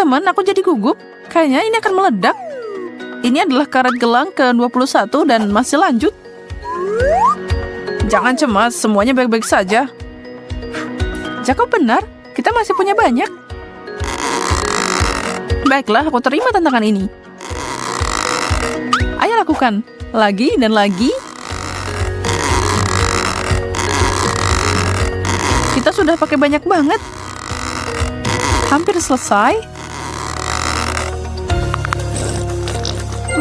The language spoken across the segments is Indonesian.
teman-teman, aku jadi gugup. Kayaknya ini akan meledak. Ini adalah karet gelang ke-21 dan masih lanjut. Jangan cemas, semuanya baik-baik saja. Jacob benar, kita masih punya banyak. Baiklah, aku terima tantangan ini. Ayo lakukan. Lagi dan lagi. Kita sudah pakai banyak banget. Hampir selesai.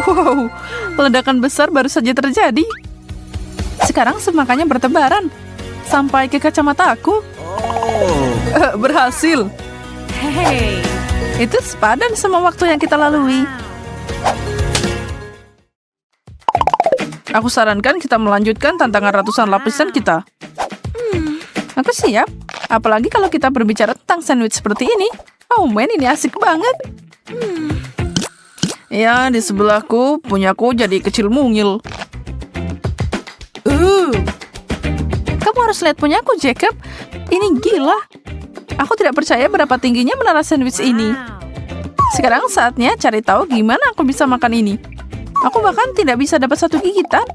Wow, ledakan besar baru saja terjadi. Sekarang semakannya bertebaran. Sampai ke kacamata aku. Berhasil. Hey. Itu sepadan sama waktu yang kita lalui. Aku sarankan kita melanjutkan tantangan ratusan lapisan kita. Aku siap. Apalagi kalau kita berbicara tentang sandwich seperti ini. Oh man, ini asik banget. Ya, di sebelahku, punyaku jadi kecil mungil. Kamu harus lihat punyaku, Jacob. Ini gila. Aku tidak percaya berapa tingginya menara sandwich ini. Sekarang saatnya cari tahu gimana aku bisa makan ini. Aku bahkan tidak bisa dapat satu gigitan.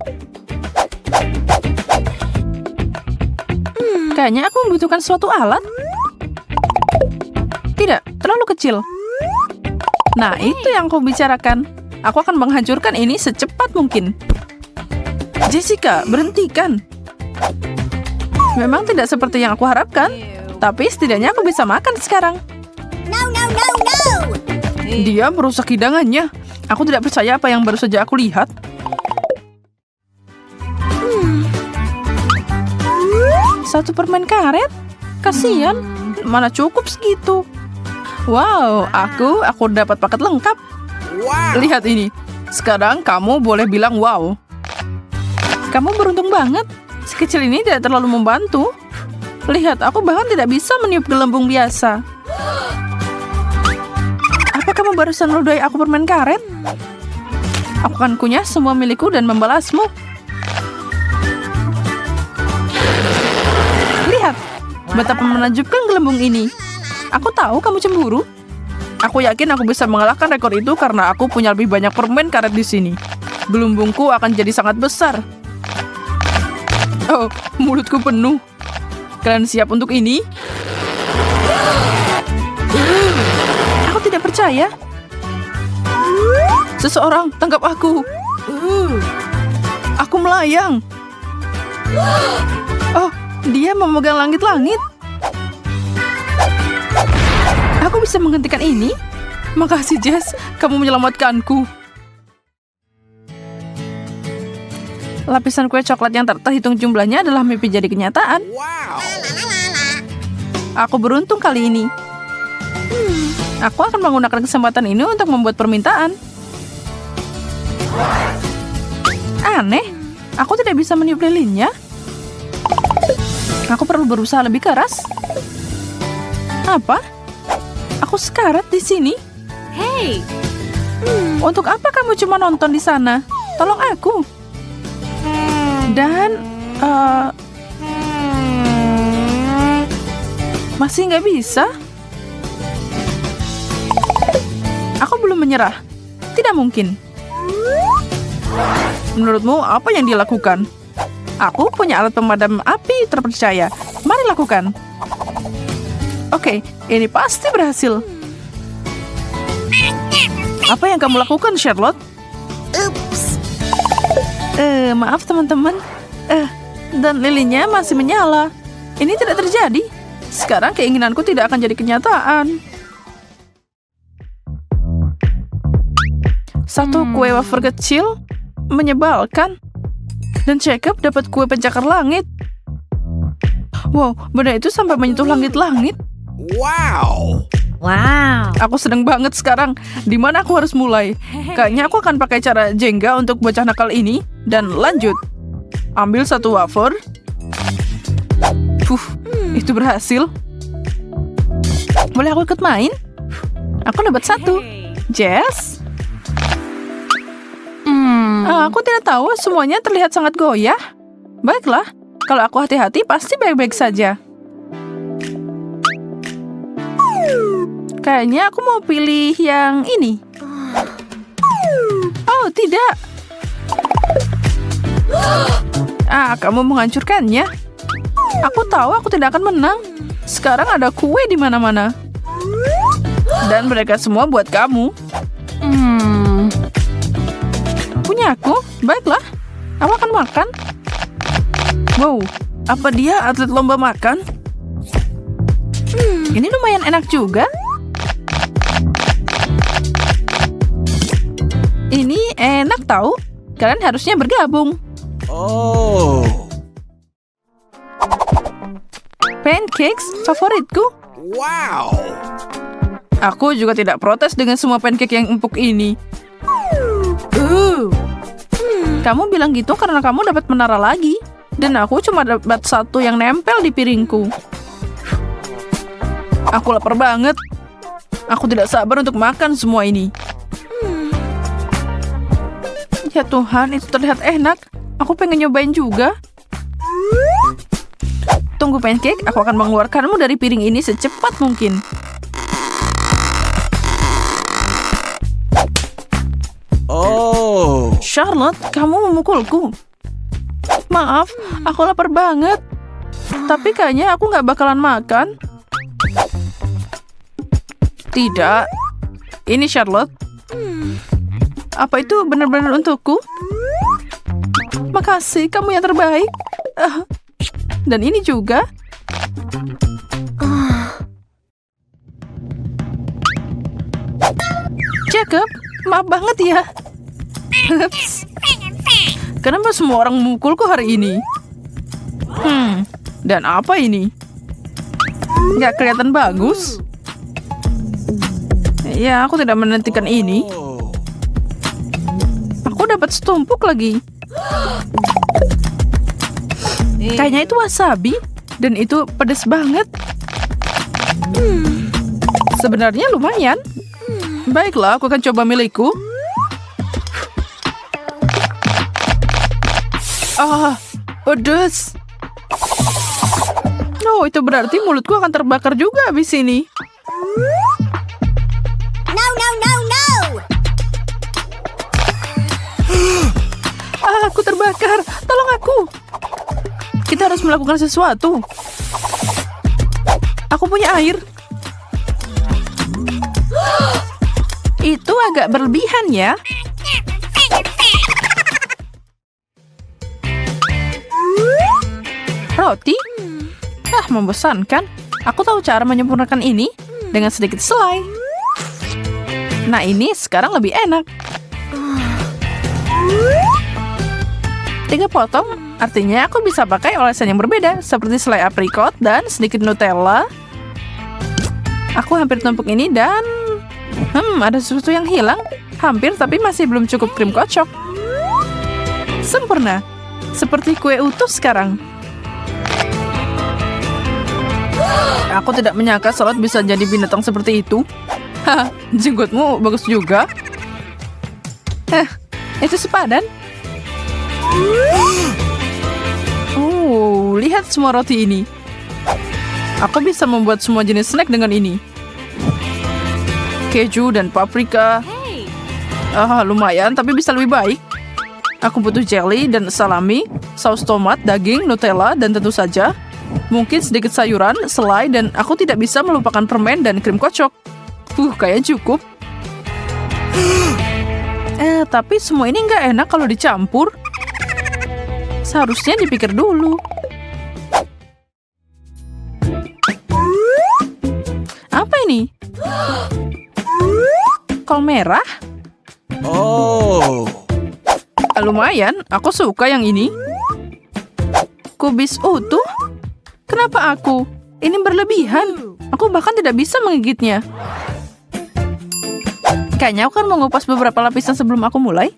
Kayaknya aku membutuhkan suatu alat. Tidak, terlalu kecil. Nah, itu yang aku bicarakan. Aku akan menghancurkan ini secepat mungkin. Jessica, berhentikan. Memang tidak seperti yang aku harapkan. Tapi setidaknya aku bisa makan sekarang. No. Dia merusak hidangannya. Aku tidak percaya apa yang baru saja aku lihat. Satu permen karet? Kasian, mana cukup segitu. Wow, aku dapat paket lengkap. Lihat ini. Sekarang kamu boleh bilang wow. Kamu beruntung banget. Sekecil ini tidak terlalu membantu. Lihat, aku bahkan tidak bisa meniup gelembung biasa. Apa kamu barusan meludahi aku permen karet? Aku akan kunyah semua milikku dan membalasmu. Lihat, betapa menakjubkan gelembung ini. Aku tahu kamu cemburu. Aku yakin aku bisa mengalahkan rekor itu karena aku punya lebih banyak permen karet di sini. Gelembungku akan jadi sangat besar. Oh, mulutku penuh. Kalian siap untuk ini? Aku tidak percaya. Seseorang tangkap aku. Aku melayang. Oh, dia memegang langit-langit. Aku bisa menghentikan ini? Makasih, Jess. Kamu menyelamatkanku. Lapisan kue coklat yang terhitung jumlahnya adalah mimpi jadi kenyataan. Aku beruntung kali ini. Aku akan menggunakan kesempatan ini untuk membuat permintaan. Aneh, aku tidak bisa meniup lilinnya. Aku perlu berusaha lebih keras. Apa? Aku sekarat di sini. Hey. Untuk apa kamu cuma nonton di sana? Tolong aku. Dan masih nggak bisa. Aku belum menyerah. Tidak mungkin. Menurutmu apa yang dia lakukan? Aku punya alat pemadam api terpercaya. Mari lakukan. Oke, ini pasti berhasil. Apa yang kamu lakukan, Charlotte? Maaf teman-teman. Dan lilinnya masih menyala. Ini tidak terjadi. Sekarang keinginanku tidak akan jadi kenyataan. Satu kue wafer kecil menyebalkan. Dan Jacob dapat kue pencakar langit. Wow, benda itu sampai menyentuh langit-langit. Wow. Aku sedang banget sekarang. Di mana aku harus mulai? Kayaknya aku akan pakai cara Jenga untuk bocah nakal ini. Dan lanjut. Ambil satu wafer. Itu berhasil. Boleh aku ikut main? Aku dapat satu. Jess? Aku tidak tahu, semuanya terlihat sangat goyah. Baiklah, kalau aku hati-hati pasti baik-baik saja. Kayaknya aku mau pilih yang ini. Oh, tidak. Kamu menghancurkannya. Aku tahu aku tidak akan menang. Sekarang ada kue di mana-mana. Dan mereka semua buat kamu. Punya aku? Baiklah. Aku akan makan. Wow, apa dia atlet lomba makan? Ini lumayan enak juga. Ini enak tahu. Kalian harusnya bergabung. Oh. Pancakes favoritku. Wow. Aku juga tidak protes dengan semua pancake yang empuk ini. Kamu bilang gitu karena kamu dapat menara lagi. Dan aku cuma dapat satu yang nempel di piringku. Aku lapar banget. Aku tidak sabar untuk makan semua ini. Ya Tuhan, itu terlihat enak. Aku pengen nyobain juga. Tunggu pancake, aku akan mengeluarkanmu dari piring ini secepat mungkin. Oh. Charlotte, kamu memukulku. Maaf, aku lapar banget. Tapi kayaknya aku nggak bakalan makan. Tidak. Ini Charlotte. Apa itu benar-benar untukku? Makasih, kamu yang terbaik. Dan ini juga. Cakep, maaf banget ya. Kenapa semua orang memukulku hari ini? Dan apa ini? Nggak kelihatan bagus. Ya, aku tidak menantikan ini. Aku dapat setumpuk lagi. Kayaknya itu wasabi. Dan itu pedas banget. Sebenarnya lumayan. Baiklah, aku akan coba milikku. Pedas. No, itu berarti mulutku akan terbakar juga habis ini. No, no, no, no! Aku terbakar. Tolong aku. Kita harus melakukan sesuatu. Aku punya air. Itu agak berlebihan ya. Roti? Membosankan. Aku tahu cara menyempurnakan ini dengan sedikit selai. Nah, ini sekarang lebih enak. 3 potong, artinya aku bisa pakai olesan yang berbeda, seperti selai aprikot dan sedikit Nutella. Aku hampir tumpuk ini dan... ada sesuatu yang hilang. Hampir, tapi masih belum cukup krim kocok. Sempurna. Seperti kue utuh sekarang. Aku tidak menyangka Charlotte bisa jadi binatang seperti itu. Jenggotmu bagus juga. Itu sepadan. Lihat semua roti ini. Aku bisa membuat semua jenis snack dengan ini. Keju dan paprika. Lumayan, tapi bisa lebih baik. Aku butuh jelly dan salami, saus tomat, daging, Nutella, dan tentu saja mungkin sedikit sayuran, selai, dan aku tidak bisa melupakan permen dan krim kocok. Kayaknya cukup. Tapi semua ini nggak enak kalau dicampur. Seharusnya dipikir dulu. Apa ini? Kol merah? Oh. Lumayan, aku suka yang ini. Kubis utuh? Kenapa aku? Ini berlebihan. Aku bahkan tidak bisa menggigitnya. Kayaknya aku akan mengupas beberapa lapisan sebelum aku mulai.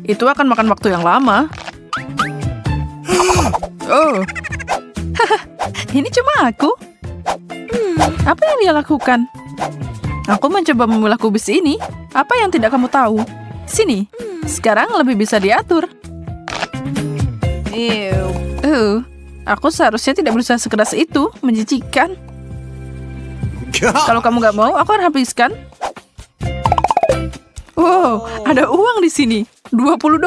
Itu akan makan waktu yang lama. Ini cuma aku. Apa yang dia lakukan? Aku mencoba memilah kubis ini. Apa yang tidak kamu tahu? Sini. Sekarang lebih bisa diatur. Aku seharusnya tidak berusaha sekeras itu, menjijikan. Kalau kamu nggak mau, aku akan habiskan. Wow, ada uang di sini. $20.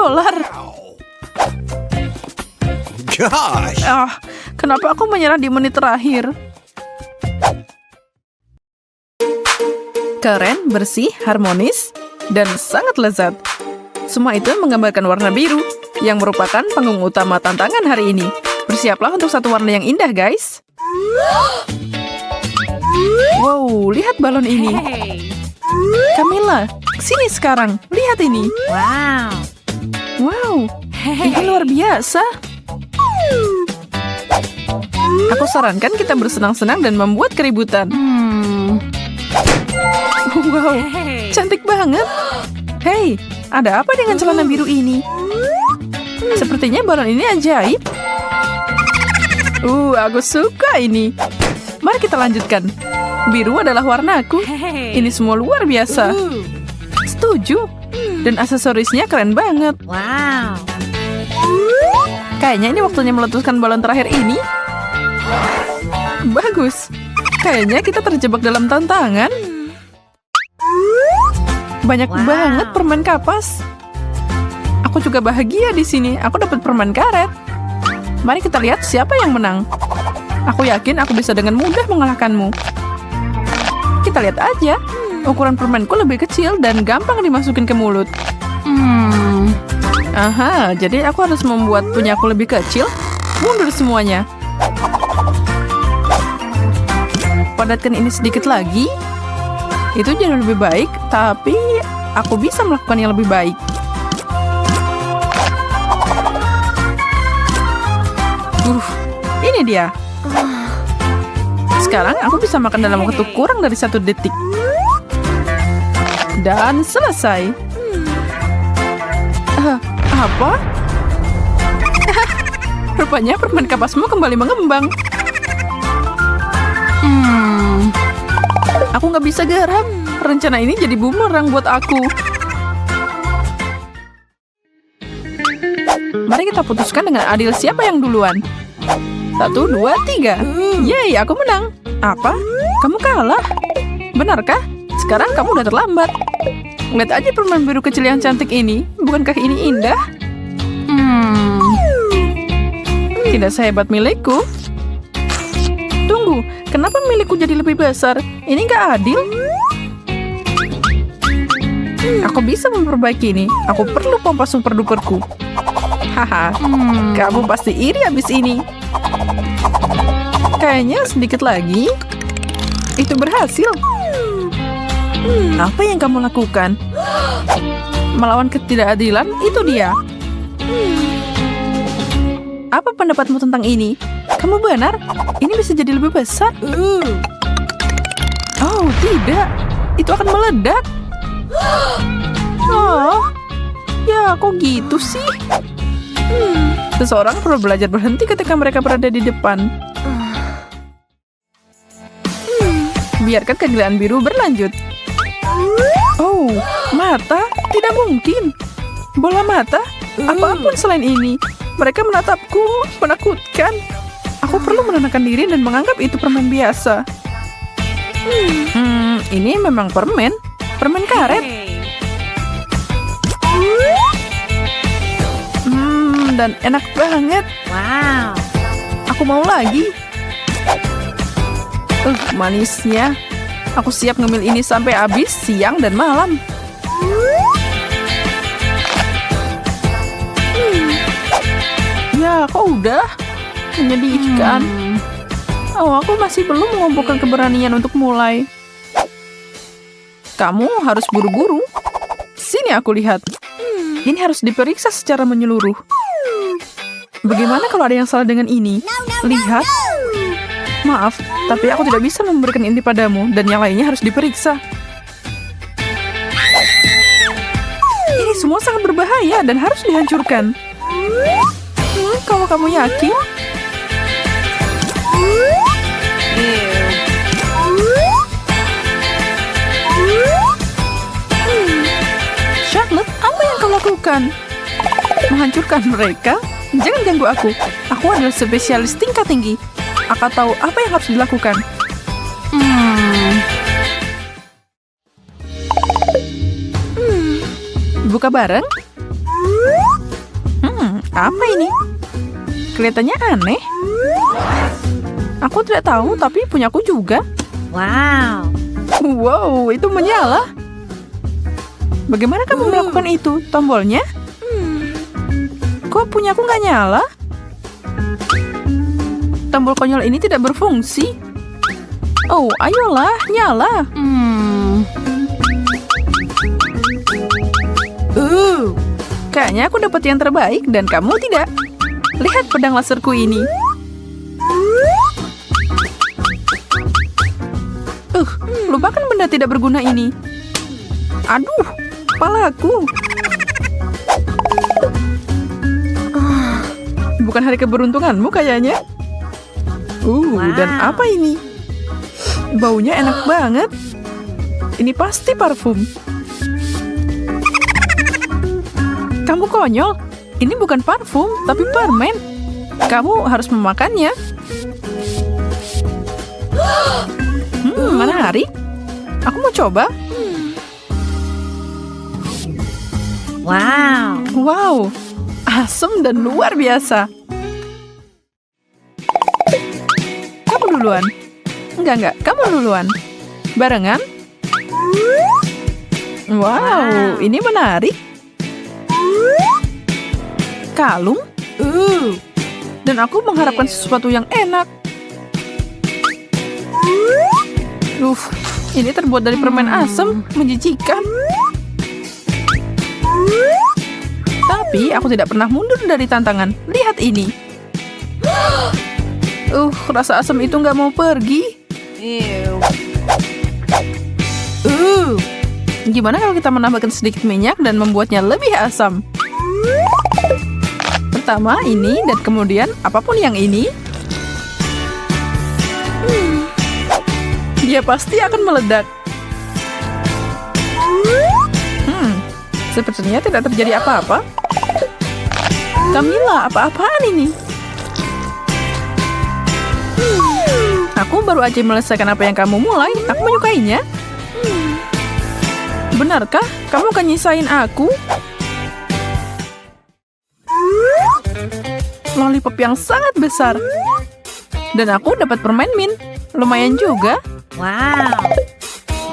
Gosh. Kenapa aku menyerah di menit terakhir? Keren, bersih, harmonis, dan sangat lezat. Semua itu menggambarkan warna biru, yang merupakan panggung utama tantangan hari ini. Bersiaplah untuk satu warna yang indah, guys. Wow, lihat balon ini. Hey. Camilla, sini sekarang. Lihat ini. Wow. Wow, ini Hey. luar biasa. Aku sarankan kita bersenang-senang dan membuat keributan. Wow, Hey. cantik banget. Hei, ada apa dengan celana biru ini? Sepertinya balon ini ajaib. Aku suka ini. Mari kita lanjutkan. Biru adalah warnaku. Hey. Ini semua luar biasa. Setuju. Dan aksesorisnya keren banget. Wow. Kayaknya ini waktunya meletuskan balon terakhir ini. Bagus. Kayaknya kita terjebak dalam tantangan. Banyak Wow. banget permen kapas. Aku juga bahagia di sini. Aku dapat permen karet. Mari kita lihat siapa yang menang. Aku yakin aku bisa dengan mudah mengalahkanmu. Kita lihat aja. Ukuran permenku lebih kecil dan gampang dimasukin ke mulut. Aha, jadi aku harus membuat punyaku lebih kecil. Mundur semuanya. Padatkan ini sedikit lagi. Itu jauh lebih baik, tapi aku bisa melakukan yang lebih baik. Ini dia. Sekarang aku bisa makan dalam waktu kurang dari 1 detik. Dan selesai. Apa? Rupanya permen kapasmu kembali mengembang. Aku nggak bisa gerak. Rencana ini jadi bumerang buat aku. Mari kita putuskan dengan adil siapa yang duluan. 1, 2, 3. Yeay, aku menang. Apa? Kamu kalah? Benarkah? Sekarang kamu udah terlambat. Lihat aja permen biru kecil yang cantik ini. Bukankah ini indah? Tidak sehebat milikku. Tunggu, kenapa milikku jadi lebih besar? Ini nggak adil. Aku bisa memperbaiki ini. Aku perlu pompa super duperku. Haha, kamu pasti iri abis ini. Kayaknya sedikit lagi. Itu berhasil. Apa yang kamu lakukan? Melawan ketidakadilan, itu dia. Apa pendapatmu tentang ini? Kamu benar, ini bisa jadi lebih besar. Oh, tidak. Itu akan meledak. Oh, ya kok gitu sih? Seseorang perlu belajar berhenti ketika mereka berada di depan. Biarkan kegilaan biru berlanjut. Oh, mata? Tidak mungkin. Bola mata? Apapun selain ini. Mereka menatapku, menakutkan. Aku perlu menenangkan diri dan menganggap itu permen biasa. Ini memang permen. Permen karet. Dan enak banget. Wow. Aku mau lagi. Manisnya. Aku siap ngemil ini sampai habis siang dan malam. Ya, kok udah? Menyedihkan. Oh, aku masih belum mengumpulkan keberanian untuk mulai. Kamu harus buru-buru. Sini aku lihat. Ini harus diperiksa secara menyeluruh. Bagaimana kalau ada yang salah dengan ini? Lihat. Maaf, tapi aku tidak bisa memberikan ini padamu dan yang lainnya harus diperiksa. Ini semua sangat berbahaya dan harus dihancurkan. Kalau kamu yakin? Charlotte, apa yang kau lakukan? Menghancurkan mereka? Jangan ganggu aku. Aku Aku adalah spesialis tingkat tinggi. Aku tahu apa yang harus dilakukan. Buka bareng? Apa ini? Kelihatannya aneh. Aku tidak tahu, tapi punyaku juga. Wow. Wow, itu menyala. Bagaimana kamu melakukan itu? Tombolnya? Kok punyaku nggak nyala? Tombol konyol ini tidak berfungsi. Oh, ayolah, nyala. Kayaknya aku dapat yang terbaik dan kamu tidak. Lihat pedang laserku ini. Lupakan benda tidak berguna ini. Aduh, kepalaku. Bukan hari keberuntunganmu kayaknya. Dan apa ini? Baunya enak banget. Ini pasti parfum. Kamu konyol. Ini bukan parfum, tapi permen. Kamu harus memakannya. Menarik. Aku mau coba. Wow, asam dan luar biasa. Kamu duluan. Enggak, kamu duluan. Barengan. Wow, ini menarik. Kalung? Dan aku mengharapkan sesuatu yang enak. Ini terbuat dari permen asam, menjijikan. Tapi aku tidak pernah mundur dari tantangan. Lihat ini. Rasa asam itu nggak mau pergi. Gimana kalau kita menambahkan sedikit minyak dan membuatnya lebih asam? Pertama ini dan kemudian apapun yang ini. Dia pasti akan meledak. Sepertinya tidak terjadi apa-apa. Camilla, apa-apaan ini? Aku baru aja menyelesaikan apa yang kamu mulai. Aku menyukainya. Benarkah? Kamu akan nyisain aku? Lollipop yang sangat besar. Dan aku dapat permen mint. Lumayan juga. Wow.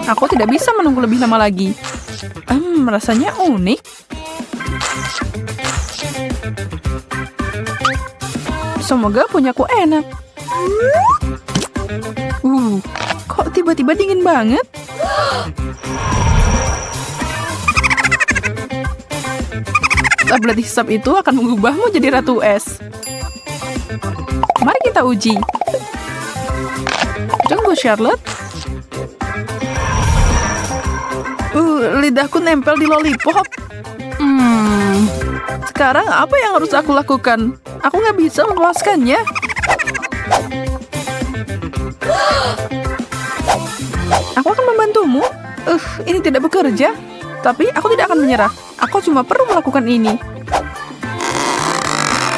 Aku tidak bisa menunggu lebih lama lagi. Rasanya unik. Semoga punyaku enak. Kok tiba-tiba dingin banget? Tablet hisap itu akan mengubahmu jadi ratu es. Mari kita uji. Tunggu, Charlotte. Lidahku nempel di lollipop. Sekarang apa yang harus aku lakukan? Aku nggak bisa melepaskannya. Aku akan membantumu. Ini tidak bekerja. Tapi aku tidak akan menyerah. Aku cuma perlu melakukan ini.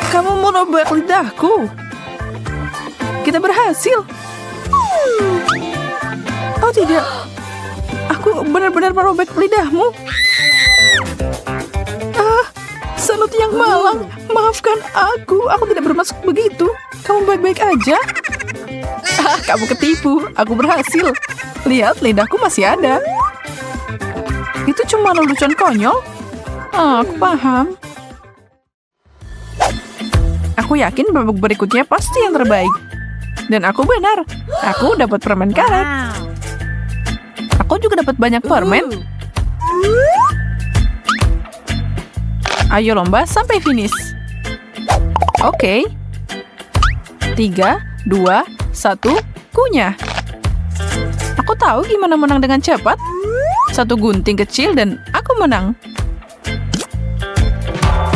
Kamu merobek lidahku. Kita berhasil. Oh tidak. Aku benar-benar merobek lidahmu. Salut yang malang. Maafkan aku. Aku tidak bermaksud begitu. Kamu baik-baik aja. Kamu ketipu. Aku berhasil. Lihat, lidahku masih ada. Itu cuma lelucon konyol. Aku paham. Aku yakin babak berikutnya pasti yang terbaik. Dan aku benar. Aku dapat permen karet. Aku juga dapat banyak permen. Ayo lomba sampai finish. Oke. 3, 2, 1, kunyah. Aku tahu gimana menang dengan cepat. Satu gunting kecil dan aku menang.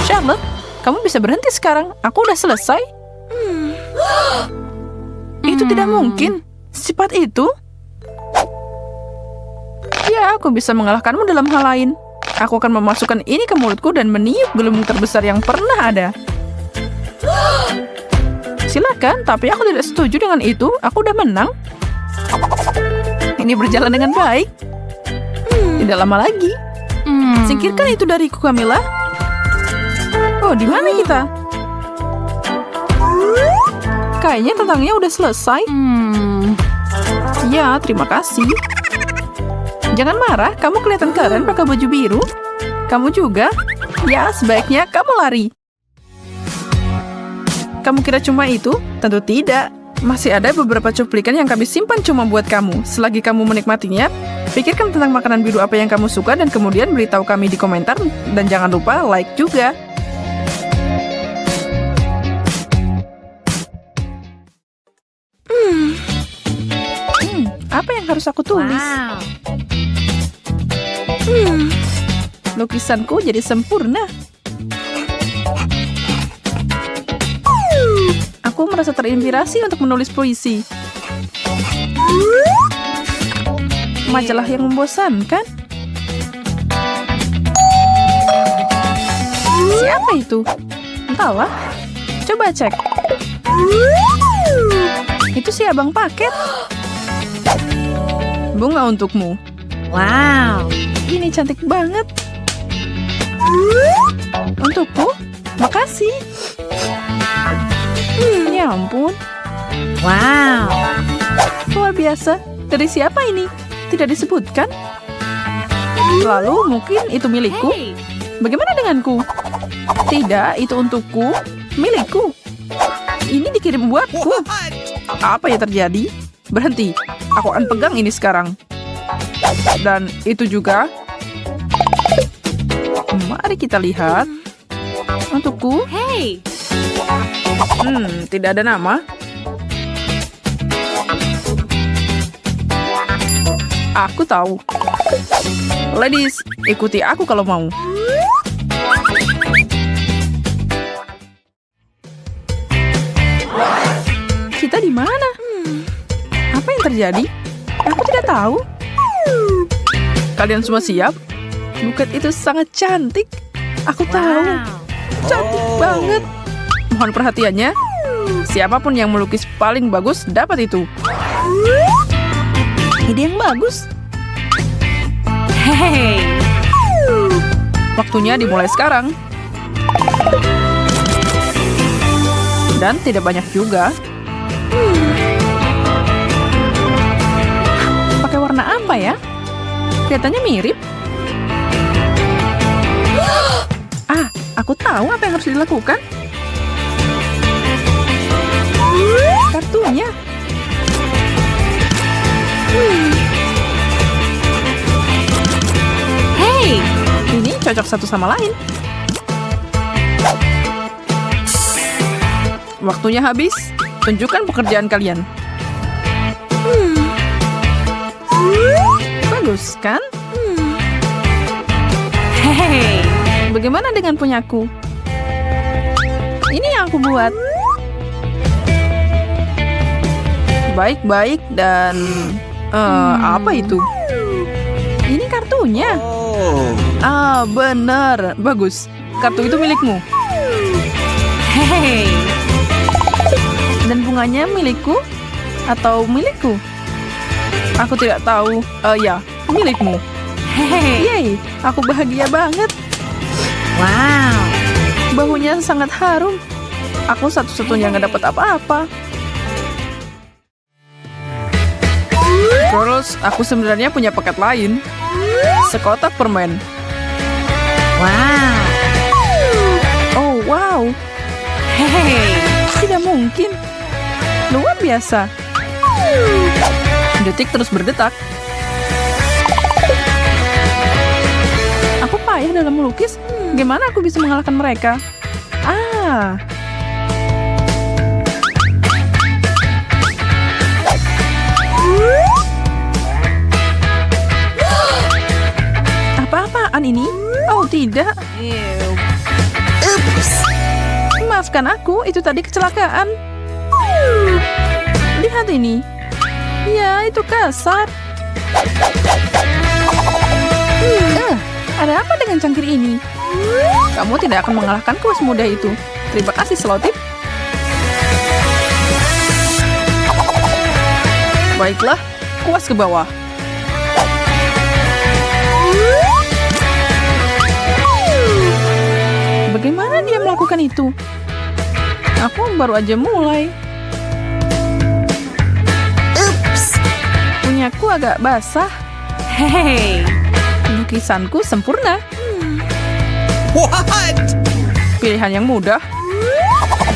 Charlotte, kamu bisa berhenti sekarang. Aku udah selesai. Itu tidak mungkin. Secepat itu? Ya, aku bisa mengalahkanmu dalam hal lain. Aku akan memasukkan ini ke mulutku dan meniup gelembung terbesar yang pernah ada. Silakan, tapi aku tidak setuju dengan itu. Aku udah menang. Ini berjalan dengan baik. Tidak lama lagi. Singkirkan itu dariku, Camilla. Oh, di mana kita? Kayaknya tentangnya udah selesai. Ya, terima kasih. Jangan marah, kamu kelihatan keren pakai baju biru. Kamu juga? Ya, sebaiknya kamu lari. Kamu kira cuma itu? Tentu tidak. Masih ada beberapa cuplikan yang kami simpan cuma buat kamu. Selagi kamu menikmatinya, pikirkan tentang makanan biru apa yang kamu suka dan kemudian beritahu kami di komentar. Dan jangan lupa like juga. Apa yang harus aku tulis? Wow. Lukisanku jadi sempurna. Aku merasa terinspirasi untuk menulis puisi. Majalah yang membosankan. Siapa itu? Entahlah. Coba cek. Itu si abang paket. Bunga untukmu. Wow. Ini cantik banget. Untukku? Makasih. Ya ampun. Wow. Luar biasa. Dari siapa ini? Tidak disebutkan. Lalu mungkin itu milikku. Hey. Bagaimana denganku? Tidak, itu untukku. Milikku. Ini dikirim buatku. Apa yang terjadi? Berhenti. Aku akan pegang ini sekarang. Dan itu juga. Mari kita lihat. Untukku. Hey. Tidak ada nama. Aku tahu. Ladies, ikuti aku kalau mau. Kita di mana? Apa yang terjadi? Aku tidak tahu. Kalian semua siap? Buket itu sangat cantik. Aku tahu. Cantik banget. Mohon perhatiannya. Siapapun yang melukis paling bagus dapat itu. Ide yang bagus. Hey. Waktunya dimulai sekarang. Dan tidak banyak juga. Pakai warna apa ya? Kelihatannya mirip. Aku tahu apa yang harus dilakukan. Kartunya. Hey. Ini cocok satu sama lain. Waktunya habis. Tunjukkan pekerjaan kalian. Bagus, kan? Hey. Bagaimana dengan punyaku? Ini yang aku buat. Baik-baik dan... apa itu? Ini kartunya. Benar. Bagus. Kartu itu milikmu. Hey. Dan bunganya milikku? Atau milikku? Aku tidak tahu. Ya, milikmu. Hey. Yeay, aku bahagia banget. Wow. Bahunya sangat harum. Aku satu-satunya nggak dapat apa-apa. Girls, aku sebenarnya punya paket lain. Sekotak permen. Wow. Oh, wow. Hey. Tidak mungkin. Luar biasa. Detik terus berdetak. Aku payah dalam melukis. Gimana aku bisa mengalahkan mereka? Apa-apaan ini? Oh, tidak. Maafkan aku, itu tadi kecelakaan. Lihat ini. Ya, itu kasar. Ada apa dengan cangkir ini? Kamu tidak akan mengalahkanku semudah itu. Terima kasih, Selotip. Baiklah, kuas ke bawah. Bagaimana dia melakukan itu? Aku baru aja mulai. Punyaku agak basah. Hey. Lukisanku sempurna. What? Pilihan yang mudah.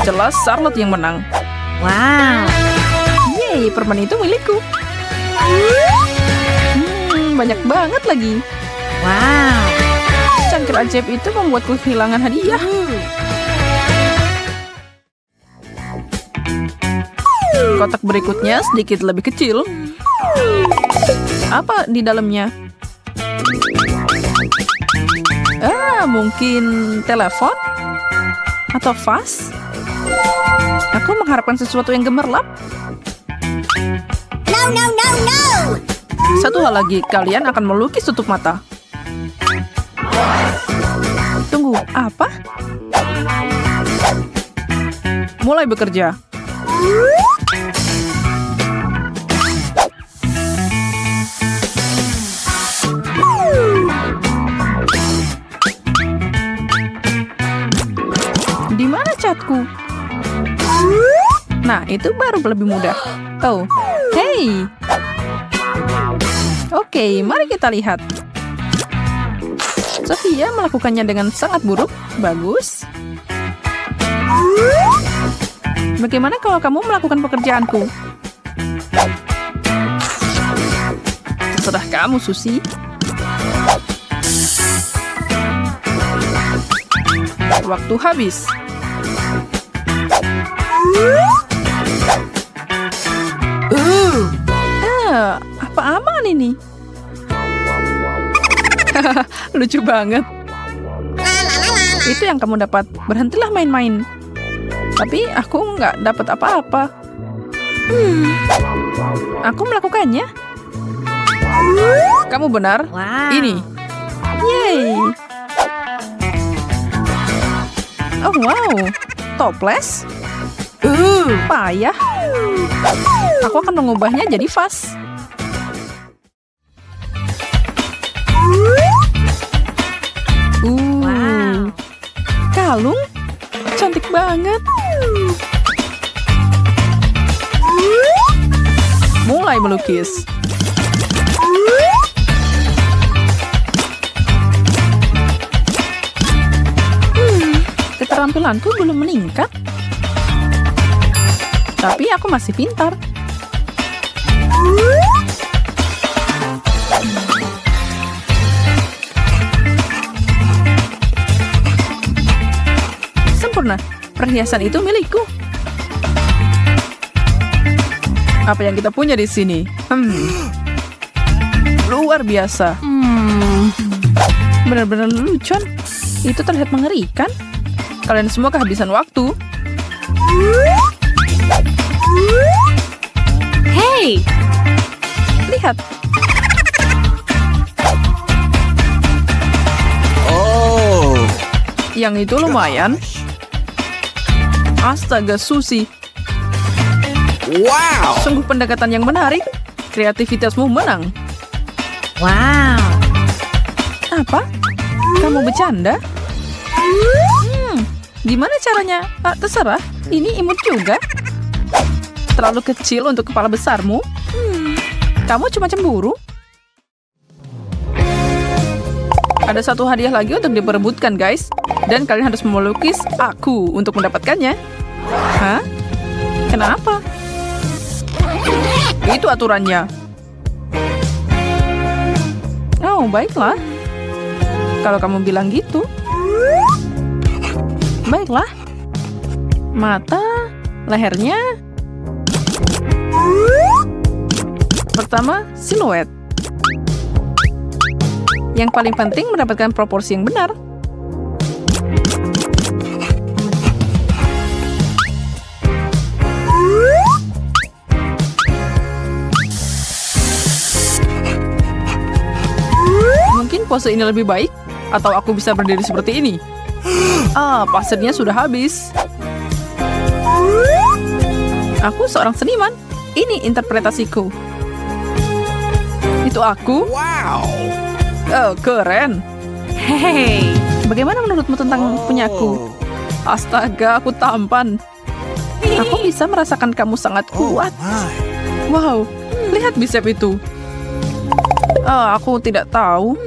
Jelas Charlotte yang menang. Wow. Yeay, permen itu milikku. Banyak banget lagi. Wow. Cangkir ajaib itu membuatku kehilangan hadiah. Kotak berikutnya sedikit lebih kecil. Apa di dalamnya? Mungkin telepon? Atau vas? Aku mengharapkan sesuatu yang gemerlap. No, no, no, no! Satu hal lagi, kalian akan melukis tutup mata. Tunggu, apa? Mulai bekerja. Di mana catku? Nah, itu baru lebih mudah. Oh, hey! Oke, mari kita lihat. Sofia melakukannya dengan sangat buruk. Bagus. Bagaimana kalau kamu melakukan pekerjaanku? Terserah kamu, Susi. Waktu habis. Apa aman ini? Lucu banget. Itu yang kamu dapat. Berhentilah main-main. Tapi aku nggak dapat apa-apa. Aku melakukannya. Kamu benar. Wow. Ini. Yeay. Oh wow. Toples. Payah. Aku akan mengubahnya jadi vas. Wow. Kalung. Cantik banget. Mulai melukis. Keterampilanku belum meningkat. Tapi aku masih pintar. Sempurna. Perhiasan itu milikku. Apa yang kita punya di sini? Luar biasa. Benar-benar lelucon. Itu terlihat mengerikan. Kalian semua kehabisan waktu. Hey. Lihat. Oh. Yang itu lumayan. Astaga, Susi. Wow. Sungguh pendekatan yang menarik. Kreativitasmu menang. Wow. Apa? Kamu bercanda? Gimana caranya? Terserah. Ini imut juga. Terlalu kecil untuk kepala besarmu. Kamu cuma cemburu. Ada satu hadiah lagi untuk diperebutkan, guys. Dan kalian harus melukis aku untuk mendapatkannya. Hah? Kenapa? Itu aturannya. Oh, baiklah. Kalau kamu bilang gitu. Baiklah. Mata, lehernya. Pertama, siluet. Yang paling penting mendapatkan proporsi yang benar. Mungkin pose ini lebih baik, atau aku bisa berdiri seperti ini. Pasirnya sudah habis. Aku seorang seniman. Ini interpretasiku. Itu aku? Wow. Oh, keren. Hey. Bagaimana menurutmu tentang punyaku? Astaga, aku tampan. Aku bisa merasakan kamu sangat kuat. My. Wow, lihat bisep itu. Aku tidak tahu.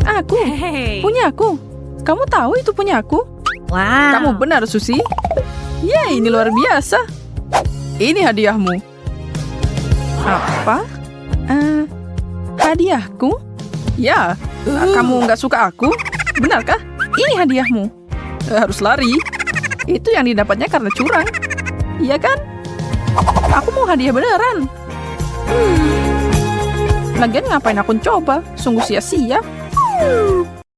Aku, Hey. punyaku. Kamu tahu itu punyaku? Wow. Kamu benar, Susi. Ya, ini luar biasa. Ini hadiahmu. Apa? Hadiahku? Ya, kamu nggak suka aku? Benarkah? Ini hadiahmu. Harus lari. Itu yang didapatnya karena curang. Iya kan? Aku mau hadiah beneran. Lagian ngapain aku coba? Sungguh sia-sia.